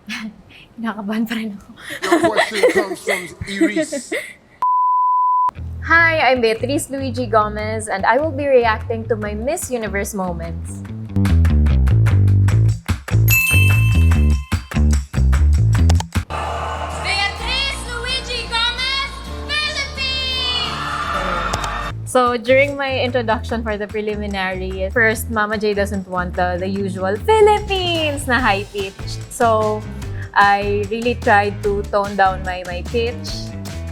Kinakabahan pa rin ako. Your question comes from Iris. Hi, I'm Beatrice Luigi Gomez, and I will be reacting to my Miss Universe moments. Beatrice Luigi Gomez, Philippine! So during my introduction for the preliminary, first, Mama J doesn't want the usual Philippines na high pitch. So I really tried to tone down my pitch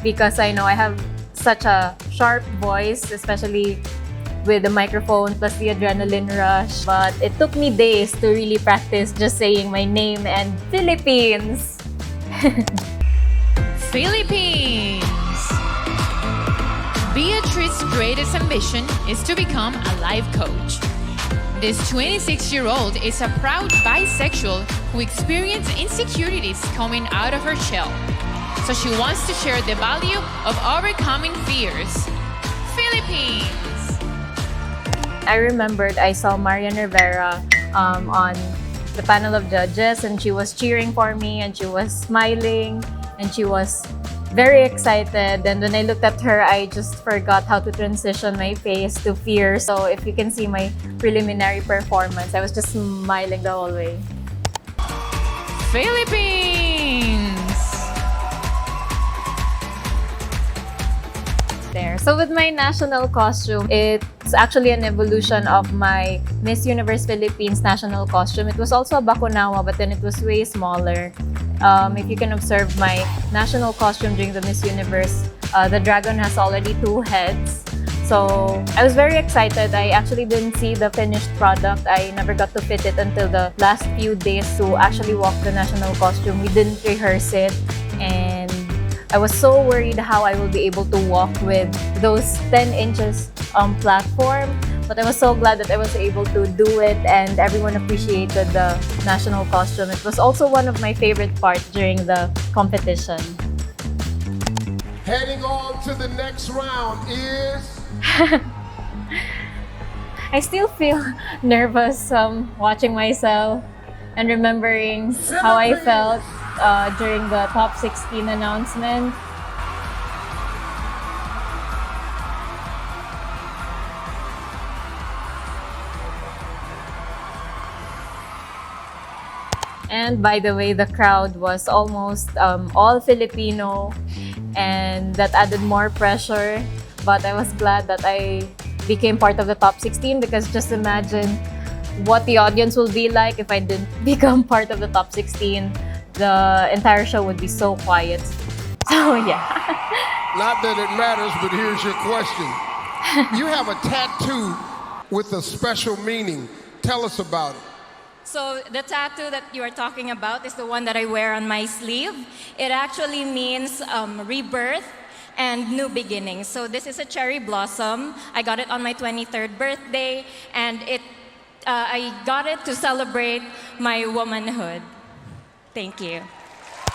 because I know I have such a sharp voice, especially with the microphone plus the adrenaline rush. But it took me days to really practice just saying my name and Philippines. Philippines! Beatrice's greatest ambition is to become a life coach. This 26-year-old is a proud bisexual who experienced insecurities coming out of her shell. So she wants to share the value of overcoming fears. Philippines! I remembered I saw Marian Rivera on the panel of judges, and she was cheering for me, and she was smiling, and she was very excited. And when I looked at her, I just forgot how to transition my face to fear. So if you can see my preliminary performance, I was just smiling the whole way. Philippines! There. So with my national costume, it's actually an evolution of my Miss Universe Philippines national costume. It was also a bakunawa, but then it was way smaller. If you can observe my national costume during the Miss Universe, the dragon has already 2 heads. So I was very excited. I actually didn't see the finished product. I never got to fit it until the last few days to actually walk the national costume. We didn't rehearse it, and I was so worried how I will be able to walk with those 10 inches platform. But I was so glad that I was able to do it, and everyone appreciated the national costume. It was also one of my favorite parts during the competition. Heading on to the next round is... I still feel nervous watching myself and remembering how I felt during the top 16 announcement. And by the way, the crowd was almost all Filipino, and that added more pressure. But I was glad that I became part of the top 16, because just imagine what the audience will be like if I didn't become part of the top 16. The entire show would be so quiet. So yeah. Not that it matters, but here's your question. You have a tattoo with a special meaning. Tell us about it. So the tattoo that you are talking about is the one that I wear on my sleeve. It actually means rebirth and new beginnings. So this is a cherry blossom. I got it on my 23rd birthday, and I got it to celebrate my womanhood. Thank you.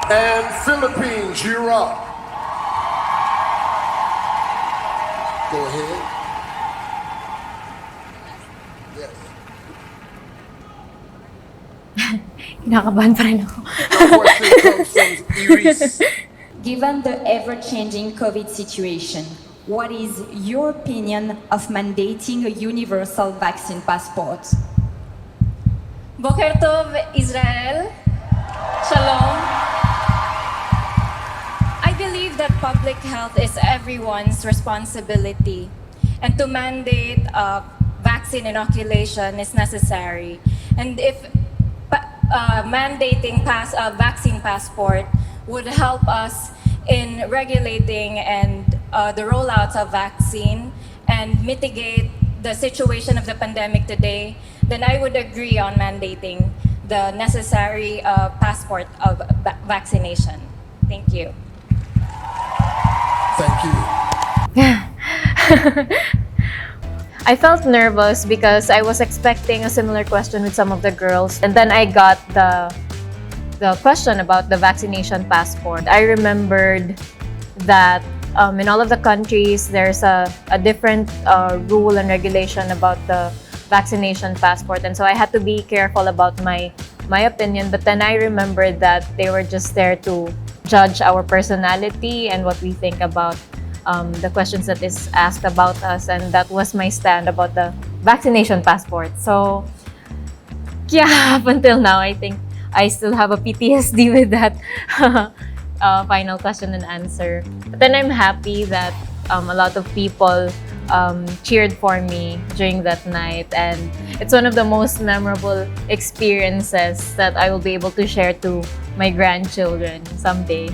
And Philippines, you're up. Go ahead. Yes. Kinakabahan pa rin ako. Your question comes from Iris. Given the ever-changing COVID situation, what is your opinion of mandating a universal vaccine passport? Boker Tov, Israel. Shalom. I believe that public health is everyone's responsibility, and to mandate vaccine inoculation is necessary. And if mandating vaccine passport would help us in regulating and the rollouts of vaccine and mitigate the situation of the pandemic today, then I would agree on mandating the necessary passport of vaccination. Thank you. Thank you. I felt nervous because I was expecting a similar question with some of the girls, and then I got the question about the vaccination passport. I remembered that in all of the countries, there's a different rule and regulation about the vaccination passport, and so I had to be careful about my my opinion, but then I remembered that they were just there to judge our personality and what we think about the questions that is asked about us, and that was my stand about the vaccination passport. So yeah, up until now, I think I still have a PTSD with that final question and answer. But then I'm happy that a lot of people cheered for me during that night, and it's one of the most memorable experiences that I will be able to share to my grandchildren someday.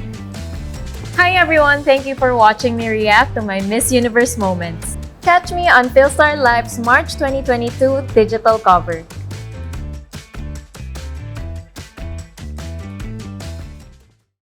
Hi everyone! Thank you for watching me react to my Miss Universe moments. Catch me on Philstar Live's March 2022 digital cover.